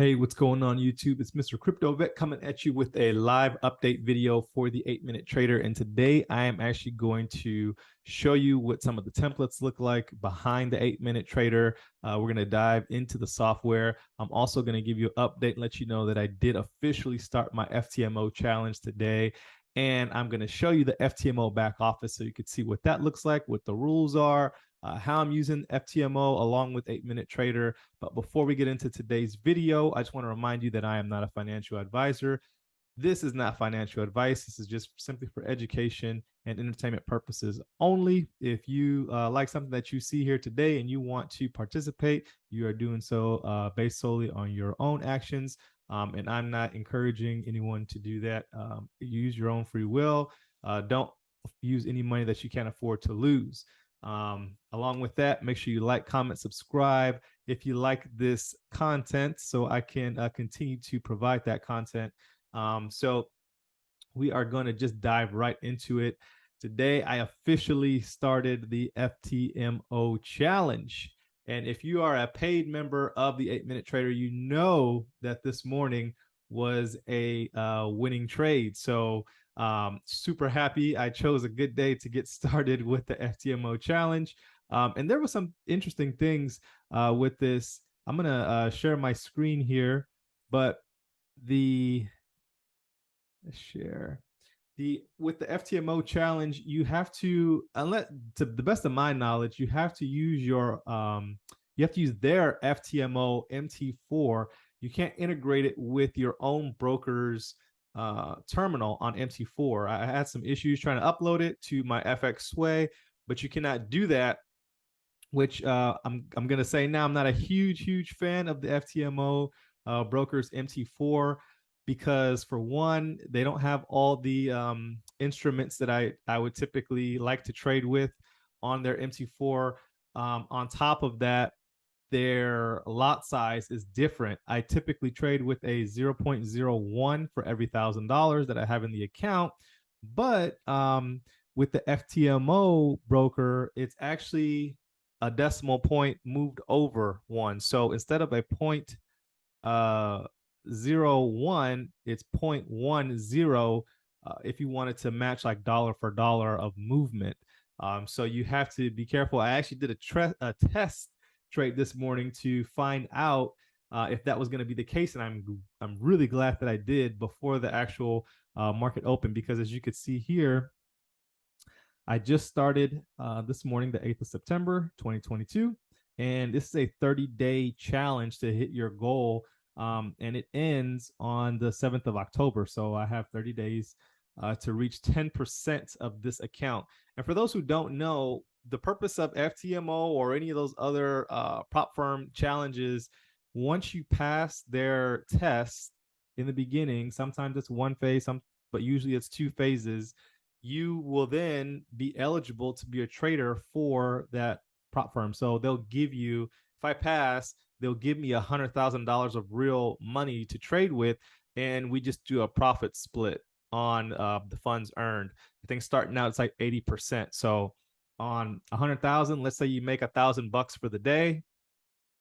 Hey, what's going on YouTube? It's Mr. Crypto Vet coming at you with a live update video for the 8-Minute Trader. And today I am actually going to show you what some of the templates look like behind the 8-Minute Trader. We're going to dive into the software. I'm also going to give you an update and let you know that I did officially start my FTMO challenge today. And I'm going to show you the FTMO back office so you can see what that looks like, what the rules are, how I'm using FTMO along with 8-Minute Trader. But before we get into today's video, I just want to remind you that I am not a financial advisor. This is not financial advice. This is just simply for education and entertainment purposes only. If you like something that you see here today and you want to participate, you are doing so based solely on your own actions. And I'm not encouraging anyone to do that. Use your own free will. Don't use any money that you can't afford to lose. Along with that, make sure you like, comment, subscribe if you like this content so I can continue to provide that content. So we are going to just dive right into it. Today, I officially started the FTMO challenge. And if you are a paid member of the 8-Minute Trader, you know that this morning was a winning trade. So super happy. I chose a good day to get started with the FTMO challenge. And there were some interesting things with this. I'm going to share my screen here, but the share with the FTMO challenge, you have to, unless to the best of my knowledge, you have to use your you have to use their FTMO MT4. You can't integrate it with your own broker's terminal on MT4. I had some issues trying to upload it to my FX Sway, but you cannot do that. Which I'm gonna say now, I'm not a huge fan of the FTMO brokers MT4 because, for one, they don't have all the instruments that I would typically like to trade with on their MT4. On top of that, their lot size is different. I typically trade with a 0.01 for every $1,000 that I have in the account, but with the FTMO broker, it's actually a decimal point moved over one. So instead of a point 0.01, it's 0.10 if you wanted to match like dollar for dollar of movement. So you have to be careful. I actually did a test trade this morning to find out if that was going to be the case, and I'm really glad that I did before the actual market open, because as you could see here, I just started this morning, the 8th of September, 2022, and this is a 30-day challenge to hit your goal, and it ends on the 7th of October. So I have 30 days to reach 10% of this account. And for those who don't know, the purpose of FTMO or any of those other prop firm challenges, once you pass their test in the beginning, sometimes it's one phase, but usually it's two phases, you will then be eligible to be a trader for that prop firm. So they'll give you, if I pass, they'll give me $100,000 of real money to trade with, and we just do a profit split on the funds earned. I think starting out it's like 80%. So on 100,000, let's say you make $1,000 for the day,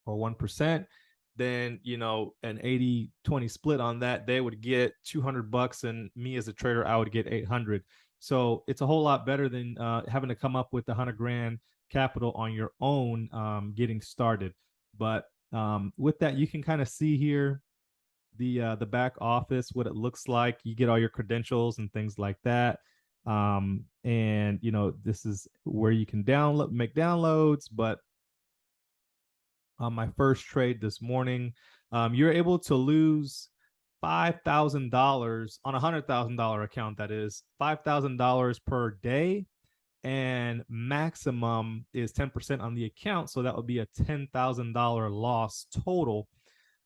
or 1%, then an 80-20 split on that, they would get $200, and me as a trader, I would get 800. So it's a whole lot better than having to come up with 100 grand capital on your own getting started. But with that, you can kind of see here the back office, what it looks like. You get all your credentials and things like that. And this is where you can make downloads. But on my first trade this morning, you're able to lose $5,000 on a $100,000 account. That is $5,000 per day, and maximum is 10% on the account. So that would be a $10,000 loss total.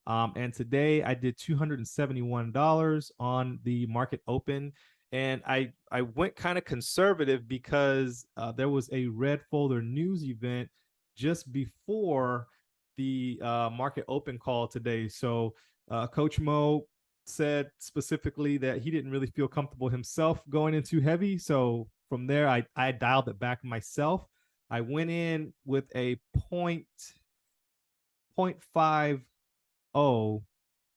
And today I did $271 on the market open. And I went kind of conservative because there was a red folder news event just before the market open call today. So Coach Mo said specifically that he didn't really feel comfortable himself going in too heavy. So from there, I dialed it back myself. I went in with a 0.50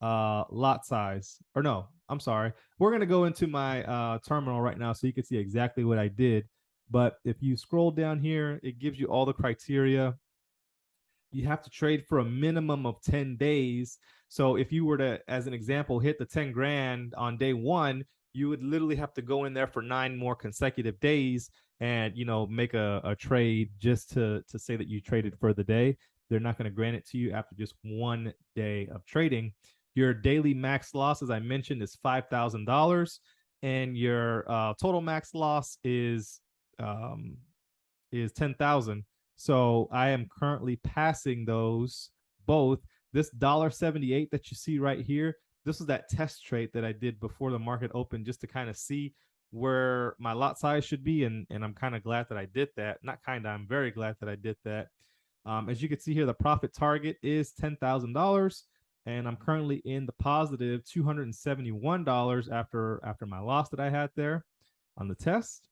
lot size. Or no, I'm sorry. We're gonna go into my terminal right now so you can see exactly what I did. But if you scroll down here, it gives you all the criteria. You have to trade for a minimum of 10 days. So if you were to, as an example, hit the 10 grand on day one, you would literally have to go in there for 9 more consecutive days and, you know, make a trade just to say that you traded for the day. They're not going to grant it to you after just 1 day of trading. Your daily max loss, as I mentioned, is $5,000, and your total max loss is 10,000. So I am currently passing those both. This $1.78 that you see right here, this was that test trade that I did before the market opened just to kind of see where my lot size should be. And I'm kind of glad that I did that. Not kind of, I'm very glad that I did that. As you can see here, the profit target is $10,000. And I'm currently in the positive $271 after my loss that I had there on the test.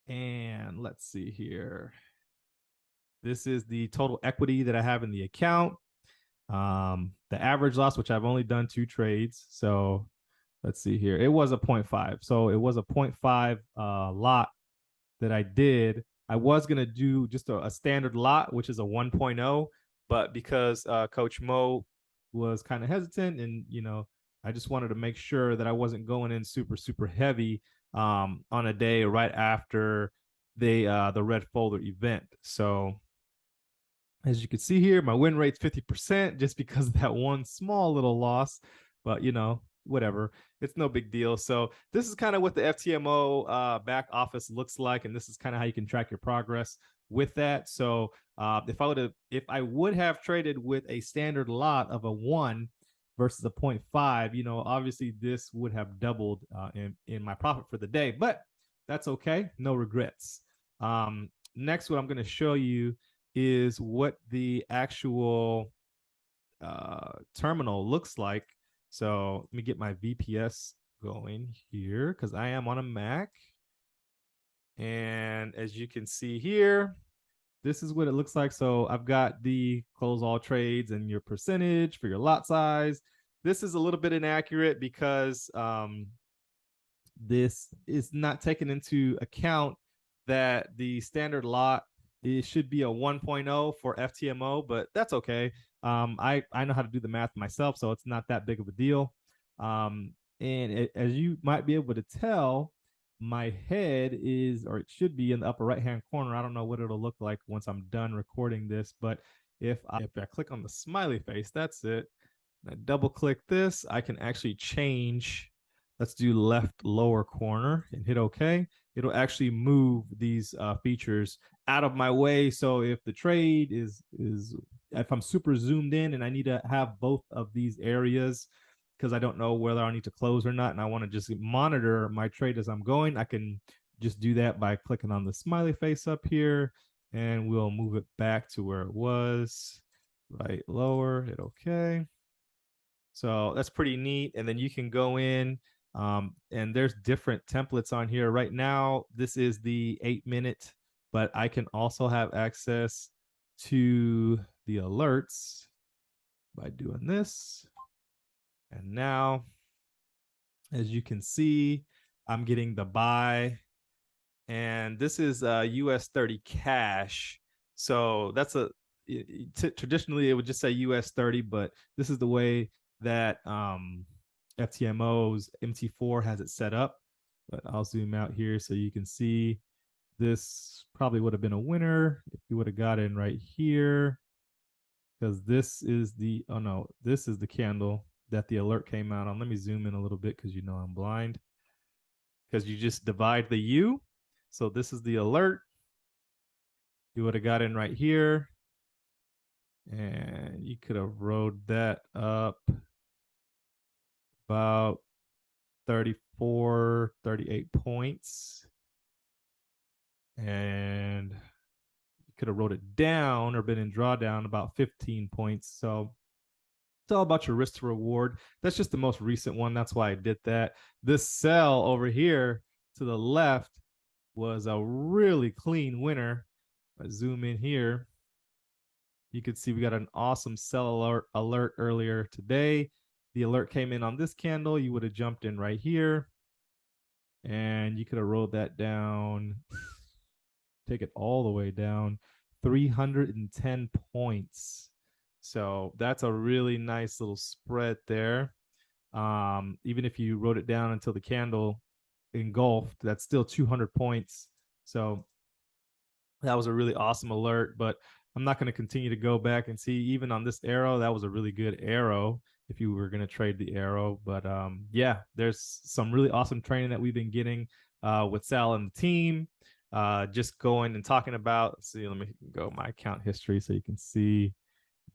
And let's see here. This is the total equity that I have in the account. The average loss, which I've only done 2 trades. So let's see here. It was a 0.5. So it was a 0.5 lot that I did. I was going to do just a standard lot, which is a 1.0. But because Coach Mo was kind of hesitant and, you know, I just wanted to make sure that I wasn't going in super, super heavy on a day right after the red folder event. So as you can see here, my win rate's 50% just because of that one small little loss. But, you know, whatever. It's no big deal. So this is kind of what the FTMO back office looks like. And this is kind of how you can track your progress with that. So if I would have traded with a standard lot of a 1 versus a 0.5, you know, obviously this would have doubled in my profit for the day, but that's okay. No regrets. Next, what I'm going to show you is what the actual terminal looks like. So let me get my VPS going here because I am on a Mac. And as you can see here, this is what it looks like. So I've got the close all trades and your percentage for your lot size. This is a little bit inaccurate because this is not taken into account that the standard lot, it should be a 1.0 for FTMO, but that's okay. I know how to do the math myself, so it's not that big of a deal. As you might be able to tell, my head is, or it should be in the upper right-hand corner. I don't know what it'll look like once I'm done recording this, but if I click on the smiley face, that's it. I double click this, I can actually change. Let's do left lower corner and hit OK. It'll actually move these features out of my way. So if the trade is if I'm super zoomed in and I need to have both of these areas because I don't know whether I need to close or not, and I want to just monitor my trade as I'm going, I can just do that by clicking on the smiley face up here, and we'll move it back to where it was. Right lower, hit OK. So that's pretty neat. And then you can go in and there's different templates on here. Right now, this is the 8-minute, but I can also have access to the alerts by doing this. And now, as you can see, I'm getting the buy. And this is US 30 cash. So that's traditionally it would just say US 30, but this is the way that FTMO's MT4 has it set up. But I'll zoom out here so you can see this probably would have been a winner if you would have got in right here, because this is this is the candle that the alert came out on. Let me zoom in a little bit because you know I'm blind, because you just divide the U. So this is the alert. You would have got in right here, and you could have rode that up about 34, 38 points. And you could have rode it down or been in drawdown about 15 points. So it's all about your risk to reward. That's just the most recent one. That's why I did that. This sell over here to the left was a really clean winner. I zoom in here. You could see we got an awesome sell alert earlier today. The alert came in on this candle. You would have jumped in right here, and you could have rolled that down, take it all the way down, 310 points. So that's a really nice little spread there. Even if you wrote it down until the candle engulfed, that's still 200 points. So that was a really awesome alert, but I'm not going to continue to go back and see. Even on this arrow, that was a really good arrow if you were going to trade the arrow. But yeah, there's some really awesome training that we've been getting with Sal and the team. Just going and talking about, let's see, let me go my account history so you can see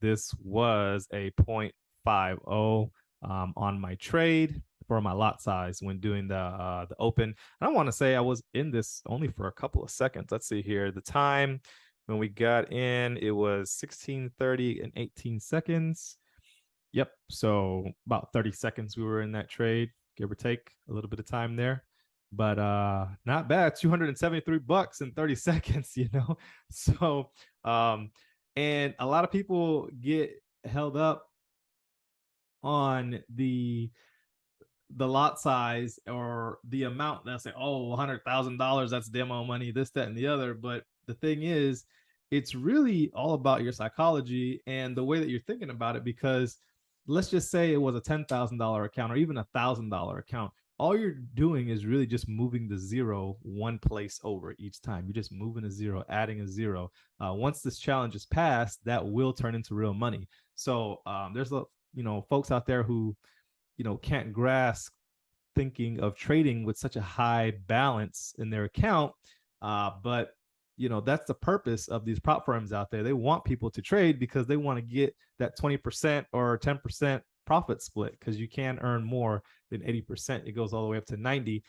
this was a 0.50 on my trade for my lot size when doing the open. I want to say I was in this only for a couple of seconds. Let's see here. The time when we got in, it was 16:30 and 18 seconds. Yep. So about 30 seconds we were in that trade, give or take a little bit of time there. But not bad. $273 in 30 seconds, you know. So and a lot of people get held up on the lot size or the amount. They'll say, oh, $100,000, that's demo money, this, that, and the other. But the thing is, it's really all about your psychology and the way that you're thinking about it. Because let's just say it was a $10,000 account or even a $1,000 account. All you're doing is really just moving the zero one place over each time. You're just moving a zero, adding a zero. Once this challenge is passed, that will turn into real money. So there's folks out there who can't grasp thinking of trading with such a high balance in their account. But that's the purpose of these prop firms out there. They want people to trade because they want to get that 20% or 10% profit split, because you can earn more than 80%. It goes all the way up to 90.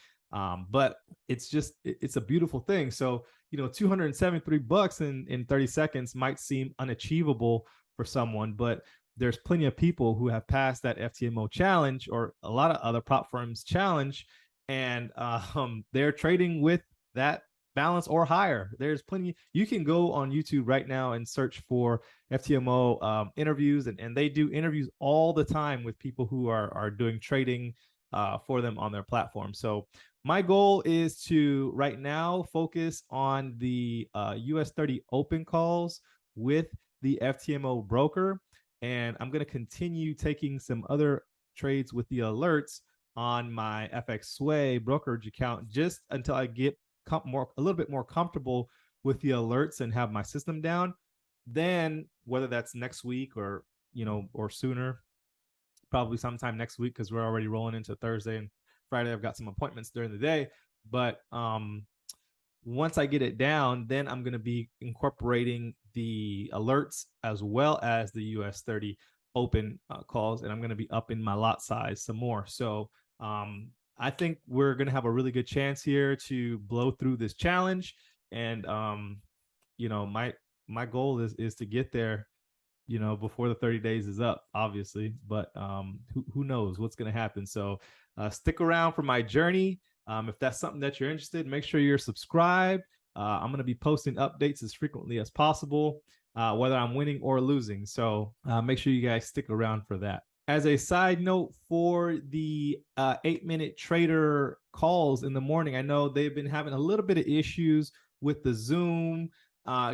But it's a beautiful thing. So, $273 in 30 seconds might seem unachievable for someone, but there's plenty of people who have passed that FTMO challenge or a lot of other prop firms challenge, and they're trading with that balance or higher. There's plenty. You can go on YouTube right now and search for FTMO interviews, and they do interviews all the time with people who are doing trading for them on their platform. So my goal is to right now focus on the US 30 open calls with the FTMO broker. And I'm going to continue taking some other trades with the alerts on my FX Sway brokerage account just until I get a little bit more comfortable with the alerts and have my system down. Then whether that's next week or sooner, probably sometime next week, because we're already rolling into Thursday and Friday. I've got some appointments during the day, but once I get it down, then I'm going to be incorporating the alerts as well as the US 30 open calls, and I'm going to be upping my lot size some more. So I think we're going to have a really good chance here to blow through this challenge. And my goal is to get there before the 30 days is up, obviously, but who knows what's going to happen. So stick around for my journey. If that's something that you're interested in, make sure you're subscribed. I'm going to be posting updates as frequently as possible, whether I'm winning or losing. So make sure you guys stick around for that. As a side note, for the 8-minute trader calls in the morning, I know they've been having a little bit of issues with the Zoom,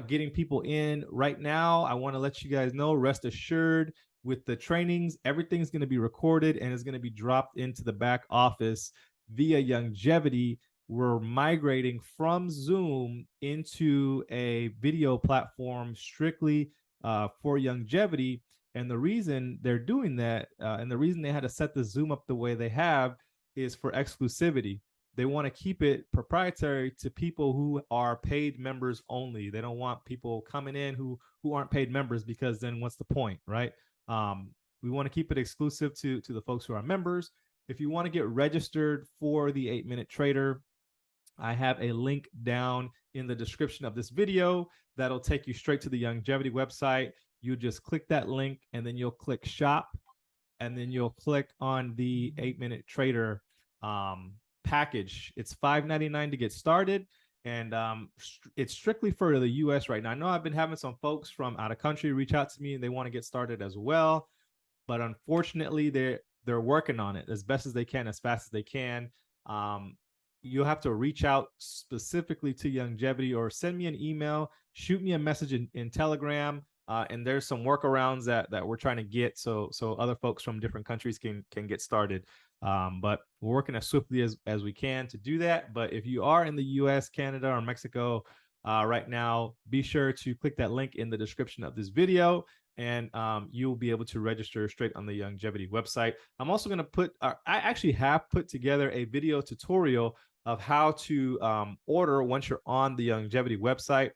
getting people in. Right now, I want to let you guys know, rest assured, with the trainings, everything's going to be recorded and is going to be dropped into the back office via Youngevity. We're migrating from Zoom into a video platform strictly for Youngevity. And the reason they're doing that, and the reason they had to set the Zoom up the way they have, is for exclusivity. They want to keep it proprietary to people who are paid members only. They don't want people coming in who aren't paid members, because then what's the point, right? We want to keep it exclusive to the folks who are members. If you want to get registered for the 8-minute trader, I have a link down in the description of this video that'll take you straight to the Youngevity website. You just click that link, and then you'll click shop, and then you'll click on the 8-minute trader package. It's $5.99 to get started, and it's strictly for the US right now. I know I've been having some folks from out of country reach out to me and they want to get started as well, but unfortunately they're working on it as best as they can, as fast as they can. um, you'll have to reach out specifically to Youngevity or send me an email, shoot me a message in Telegram, and there's some workarounds that we're trying to get so other folks from different countries can get started. But we're working as swiftly as we can to do that. But if you are in the US, Canada, or Mexico right now, be sure to click that link in the description of this video, and you'll be able to register straight on the Youngevity website. I'm also going to I actually have put together a video tutorial of how to order once you're on the Youngevity website.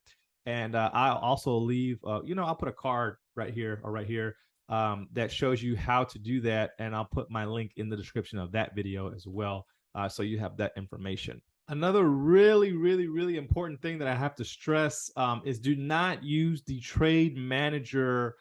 And I'll also leave, I'll put a card right here or right here that shows you how to do that. And I'll put my link in the description of that video as well. So you have that information. Another really, really, really important thing that I have to stress is do not use the trade manager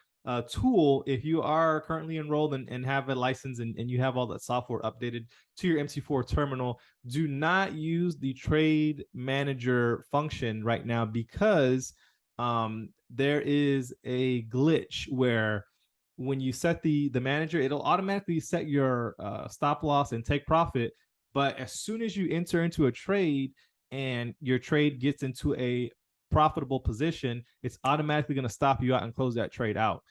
tool if you are currently enrolled and have a license and you have all that software updated to your MC4 terminal. Do not use the trade manager function right now, because there is a glitch where when you set the manager, it'll automatically set your stop loss and take profit. But as soon as you enter into a trade and your trade gets into a profitable position, it's automatically going to stop you out and close that trade out.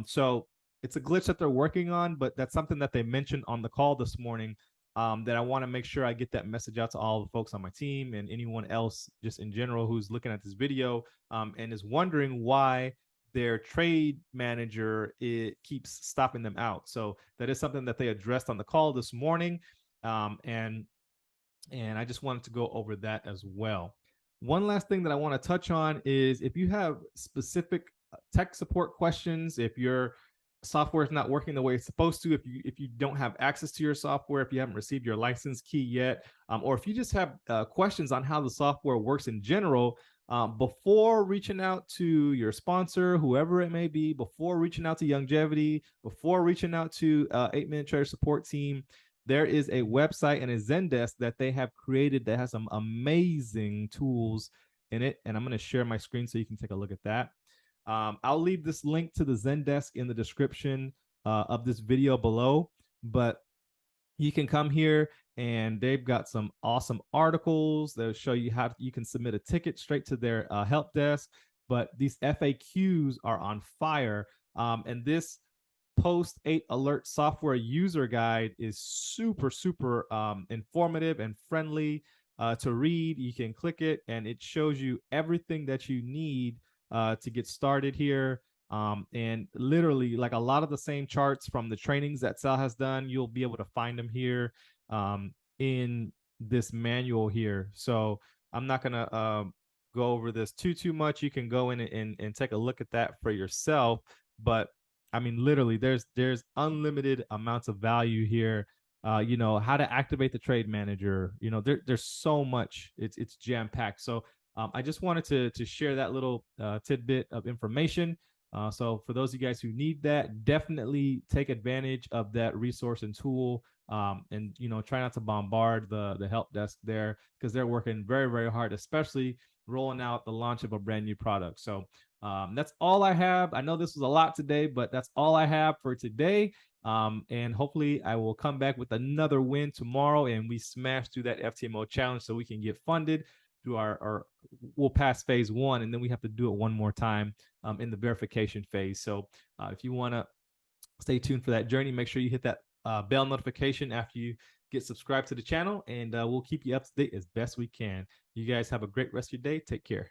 So it's a glitch that they're working on, but that's something that they mentioned on the call this morning, that I want to make sure I get that message out to all the folks on my team and anyone else just in general who's looking at this video and is wondering why their trade manager keeps stopping them out. So that is something that they addressed on the call this morning. And I just wanted to go over that as well. One last thing that I want to touch on is if you have specific tech support questions, if your software is not working the way it's supposed to, if you don't have access to your software, if you haven't received your license key yet, or if you just have questions on how the software works in general, before reaching out to your sponsor, whoever it may be, before reaching out to Youngevity, before reaching out to 8-Minute Trader support team, there is a website and a Zendesk that they have created that has some amazing tools in it. And I'm going to share my screen so you can take a look at that. I'll leave this link to the Zendesk in the description of this video below, but you can come here and they've got some awesome articles. They'll show you how you can submit a ticket straight to their help desk. But these FAQs are on fire. And this post 8 alert software user guide is super informative and friendly to read. You can click it and it shows you everything that you need to get started here, and literally like a lot of the same charts from the trainings that Sal has done, you'll be able to find them here in this manual here. So I'm not gonna go over this too much. You can go in and take a look at that for yourself, but I mean, literally, there's unlimited amounts of value here. How to activate the trade manager. There's so much. It's jam packed. So I just wanted to share that little tidbit of information. So for those of you guys who need that, definitely take advantage of that resource and tool. And try not to bombard the help desk there, because they're working very, very hard, especially rolling out the launch of a brand new product. So that's all I have. I know this was a lot today, but that's all I have for today. And hopefully I will come back with another win tomorrow and we smash through that FTMO challenge so we can get funded through we'll pass phase 1, and then we have to do it one more time in the verification phase. So if you want to stay tuned for that journey, make sure you hit that bell notification after you get subscribed to the channel, and we'll keep you up to date as best we can. You guys have a great rest of your day. Take care.